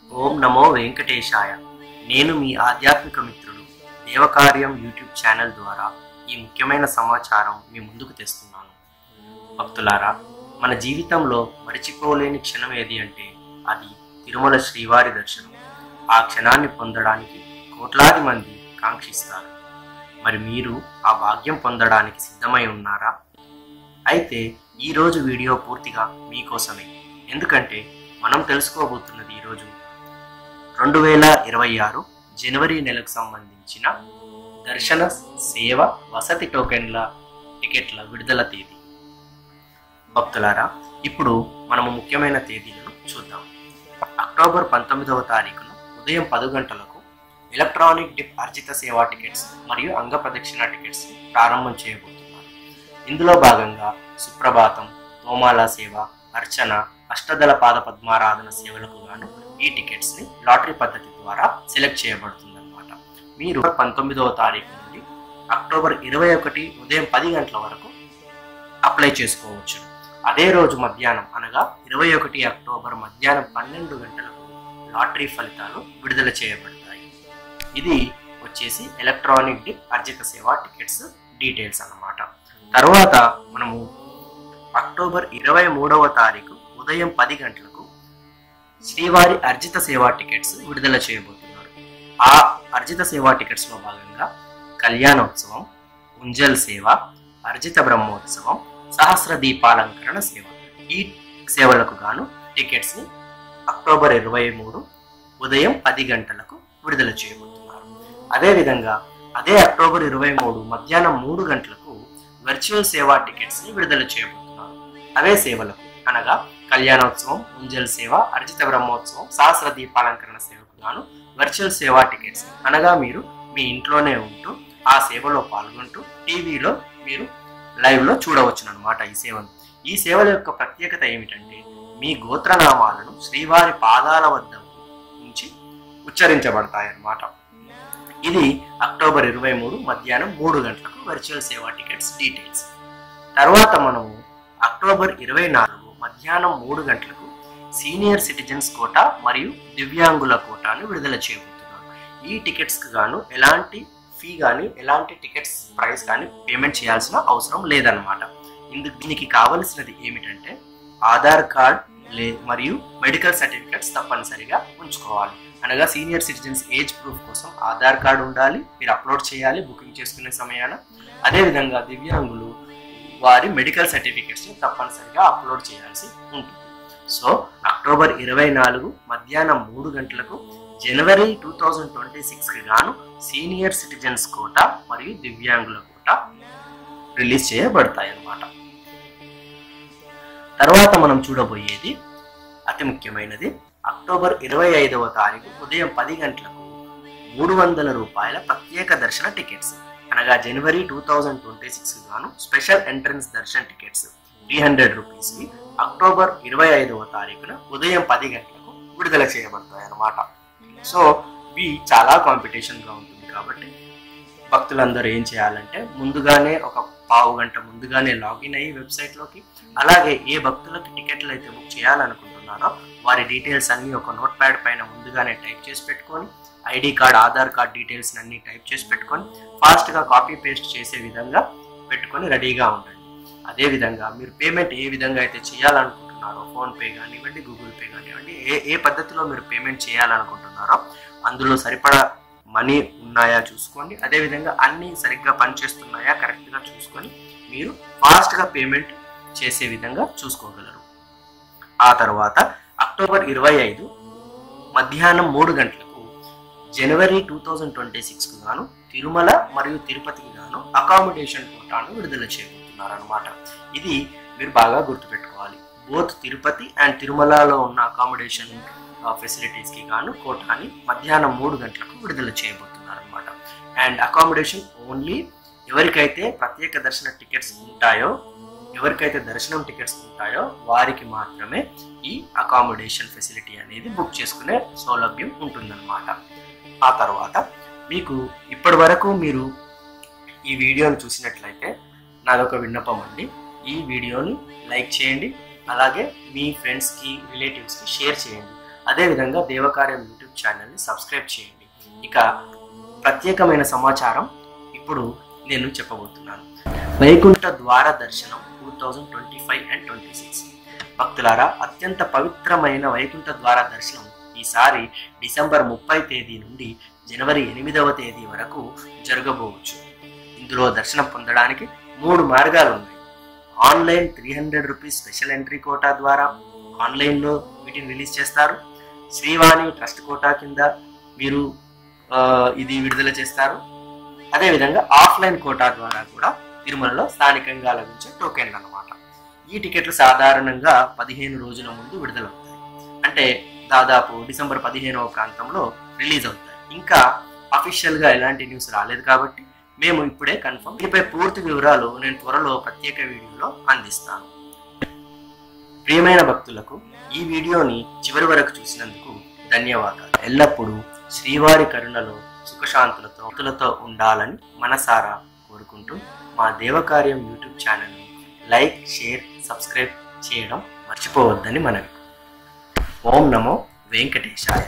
ఓం నమో వెంకటేశాయ. నేను మీ ఆధ్యాత్మిక మిత్రుడు దేవకార్యం యూట్యూబ్ ఛానల్ ద్వారా ఈ ముఖ్యమైన సమాచారం మీ ముందుకు తెస్తున్నాను. భక్తులారా, మన జీవితంలో మరిచిపోలేని క్షణం ఏది అంటే అది తిరుమల శ్రీవారి దర్శనం. ఆ క్షణాన్ని పొందడానికి కోట్లాది మంది కాంక్షిస్తారు. మరి మీరు ఆ భాగ్యం పొందడానికి సిద్ధమై ఉన్నారా? అయితే ఈరోజు వీడియో పూర్తిగా మీకోసమే. ఎందుకంటే మనం తెలుసుకోబోతున్నది ఈరోజు 2026 జనవరి నెలకు సంబంధించిన దర్శన సేవ వసతి టోకెన్ల టికెట్ల విడుదల తేదీ. భక్తులారా, ఇప్పుడు మనము ముఖ్యమైన తేదీలను చూద్దాం. అక్టోబర్ 19వ తారీఖున ఉదయం 10 గంటలకు ఎలక్ట్రానిక్ డిప్ అర్జిత సేవా టికెట్స్ మరియు అంగ ప్రదక్షిణ టికెట్స్ ప్రారంభం చేయబోతున్నారు. ఇందులో భాగంగా సుప్రభాతం, తోమాల సేవ, అర్చన, అష్టదళ పాద పద్మారాధన సేవలకు గాను ఈ టికెట్స్ ని లాటరీ పద్ధతి ద్వారా సెలెక్ట్ చేయబడుతుందన్నమాట. మీరు 19వ తారీఖు నుండి అక్టోబర్ 21 ఉదయం 10 గంటల వరకు అప్లై చేసుకోవచ్చు. అదే రోజు మధ్యాహ్నం అనగా 21 అక్టోబర్ మధ్యాహ్నం 12 గంటలకు లాటరీ ఫలితాలు విడుదల చేయబడతాయి. ఇది వచ్చేసి ఎలక్ట్రానిక్ డిప్ అర్జిత సేవా టికెట్స్ డీటెయిల్స్ అన్నమాట. తర్వాత మనము అక్టోబర్ 23వ తారీఖు ఉదయం 10 గంటలకు శ్రీవారి అర్జిత సేవా టికెట్స్ విడుదల చేయబోతున్నారు. ఆ అర్జిత సేవా టికెట్స్ లో భాగంగా కళ్యాణోత్సవం, ఉంజల్ సేవ, అర్జిత బ్రహ్మోత్సవం, సహస్ర దీపాలంకరణ సేవ, ఈ సేవలకు గాను టికెట్స్ ని అక్టోబర్ 23 ఉదయం 10 గంటలకు విడుదల చేయబోతున్నారు. అదేవిధంగా అదే అక్టోబర్ 23 మధ్యాహ్నం 3 గంటలకు వర్చువల్ సేవా టికెట్స్ ని విడుదల చేయబోతున్నారు. అవే సేవలకు అనగా కళ్యాణోత్సవం, ఉంజల్ సేవ, అర్జిత బ్రహ్మోత్సవం, సహస్ర దీపాలంకరణ సేవకు గాను వర్చువల్ సేవా టికెట్స్ అనగా మీరు మీ ఇంట్లోనే ఉంటూ ఆ సేవలో పాల్గొంటూ టీవీలో మీరు లైవ్ లో చూడవచ్చు అన్నమాట ఈ సేవను. ఈ సేవల యొక్క ప్రత్యేకత ఏమిటంటే మీ గోత్రనామాలను శ్రీవారి పాదాల వద్ద నుంచి ఉచ్చరించబడతాయి అన్నమాట. ఇది అక్టోబర్ 23 మధ్యాహ్నం 3 గంటలకు వర్చువల్ సేవా టికెట్స్ డీటెయిల్స్. తర్వాత మనము అక్టోబర్ 24 మధ్యాహ్నం 3 గంటలకు సీనియర్ సిటిజన్స్ కోటా మరియు దివ్యాంగుల కోటాను విడుదల చేయబోతున్నారు. ఈ టికెట్స్ కు గాను ఎలాంటి ఫీ కానీ ఎలాంటి టికెట్స్ ప్రైస్ కానీ పేమెంట్ చేయాల్సిన అవసరం లేదన్నమాట. దీనికి కావలసినది ఏమిటంటే ఆధార్ కార్డ్ మరియు మెడికల్ సర్టిఫికెట్స్ తప్పనిసరిగా ఉంచుకోవాలి. అనగా సీనియర్ సిటిజన్స్ ఏజ్ ప్రూఫ్ కోసం ఆధార్ కార్డు ఉండాలి, మీరు అప్లోడ్ చేయాలి బుకింగ్ చేసుకునే సమయాన. అదేవిధంగా దివ్యాంగులు వారి మెడికల్ సర్టిఫికెట్స్ తప్పనిసరిగా అప్లోడ్ చేయాల్సి ఉంటుంది. సో అక్టోబర్ 24 మధ్యాహ్నం 3 గంటలకు జనవరి 2026కి గాను సీనియర్ సిటిజన్స్ కోటా మరియు దివ్యాంగుల కోటా రిలీజ్ చేయబడతాయి అన్నమాట. తర్వాత మనం చూడబోయేది అతి ముఖ్యమైనది అక్టోబర్ 25వ తారీఖు ఉదయం 10 గంటలకు 300 రూపాయల ప్రత్యేక దర్శన టికెట్స్ అనగా జనవరి 2026 గాను special entrance Darshan tickets 300 rupees ని అక్టోబర్ 25వ తారీఖున ఉదయం 10 గంటలకు విడుదల చేయబడతాయి అన్నమాట. సో ఇవి చాలా కాంపిటీషన్ గా ఉంటుంది కాబట్టి భక్తులందరూ ఏం చేయాలంటే ముందుగానే ఒక పావు గంట ముందుగానే లాగిన్ అయ్యి వెబ్సైట్ లోకి, అలాగే ఏ భక్తులకి టికెట్లు అయితే బుక్ చేయాలనుకుంటున్నారో వారి డీటెయిల్స్ అన్ని ఒక నోట్ ప్యాడ్ పైన ముందుగానే టైప్ చేసి పెట్టుకొని, ID card, Aadhaar card details అన్ని టైప్ చేసి పెట్టుకొని ఫాస్ట్ గా కాపీ పేస్ట్ చేసే విధంగా పెట్టుకొని రెడీగా ఉండండి. అదేవిధంగా మీరు పేమెంట్ ఏ విధంగా అయితే చేయాలనుకుంటున్నారో ఫోన్ పే కానివ్వండి, గూగుల్ పే కానివ్వండి, ఏ పద్ధతిలో మీరు పేమెంట్ చేయాలనుకుంటున్నారో అందులో సరిపడా మనీ ఉన్నాయా చూసుకోండి. అదేవిధంగా అన్ని సరిగ్గా పనిచేస్తున్నాయా కరెక్ట్గా చూసుకొని మీరు ఫాస్ట్గా పేమెంట్ చేసే విధంగా చూసుకోగలరు. ఆ తర్వాత అక్టోబర్ 25 మధ్యాహ్నం 3 గంటలకు జనవరి 2026కు గాను తిరుమల మరియు తిరుపతికి గాను అకామిడేషన్ కోటాను విడుదల చేయబోతున్నారు అనమాట. ఇది మీరు బాగా గుర్తుపెట్టుకోవాలి. బోత్ తిరుపతి అండ్ తిరుమలలో ఉన్న అకామిడేషన్ ఫెసిలిటీస్ కి గాను కోటాని మధ్యాహ్నం 3 గంటలకు విడుదల చేయబోతున్నారు అనమాట. అండ్ అకామిడేషన్ ఓన్లీ ఎవరికైతే ప్రత్యేక దర్శన టికెట్స్ ఉంటాయో, ఎవరికైతే దర్శనం టికెట్స్ ఉంటాయో వారికి మాత్రమే ఈ అకామిడేషన్ ఫెసిలిటీ అనేది బుక్ చేసుకునే సౌలభ్యం ఉంటుందన్నమాట. ఆ తర్వాత మీకు ఇప్పటి వరకు మీరు ఈ వీడియోని చూసినట్లయితే నాదొక విన్నపం అండి, ఈ వీడియోని లైక్ చేయండి, అలాగే మీ ఫ్రెండ్స్కి రిలేటివ్స్కి షేర్ చేయండి. అదేవిధంగా దేవకార్యం యూట్యూబ్ ఛానల్ని సబ్స్క్రైబ్ చేయండి. ఇక ప్రత్యేకమైన సమాచారం ఇప్పుడు నేను చెప్పబోతున్నాను. వైకుంఠ ద్వార దర్శనం 2025 and 26. భక్తులారా, అత్యంత పవిత్రమైన వైకుంఠ ద్వార దర్శనం ఈసారి డిసెంబర్ 30 తేదీ నుండి జనవరి 8వ తేదీ వరకు జరగబోవచ్చు. ఇందులో దర్శనం పొందడానికి 3 మార్గాలు ఉన్నాయి. Online 300 rupees special entry quota ద్వారా ఆన్లైన్లో వీటిని రిలీజ్ చేస్తారు. శ్రీవాణి ట్రస్ట్ కోటా కింద మీరు ఇది విడుదల చేస్తారు. అదేవిధంగా ఆఫ్లైన్ కోటా ద్వారా కూడా తిరుమలలో స్థానికంగా లభించే టోకెన్లు అన్నమాట. ఈ టికెట్లు సాధారణంగా 15 రోజుల ముందు విడుదలవుతాయి. అంటే దాదాపు డిసెంబర్ 15వ ప్రాంతంలో రిలీజ్ అవుతాయి. ఇంకా అఫీషియల్గా ఎలాంటి న్యూస్ రాలేదు కాబట్టి మేము ఇప్పుడే కన్ఫర్మ్. దీనిపై పూర్తి వివరాలు నేను త్వరలో ప్రత్యేక వీడియోలో అందిస్తాను. ప్రియమైన భక్తులకు ఈ వీడియోని చివరి వరకు చూసినందుకు ధన్యవాదాలు. ఎల్లప్పుడూ శ్రీవారి కరుణలో సుఖశాంతులతో ఉండాలని మనసారా కోరుకుంటూ మా దేవకార్యం యూట్యూబ్ ఛానల్ని లైక్, షేర్, సబ్స్క్రైబ్ చేయడం మర్చిపోవద్దని మనవి. ఓం నమో వెంకటేశాయ.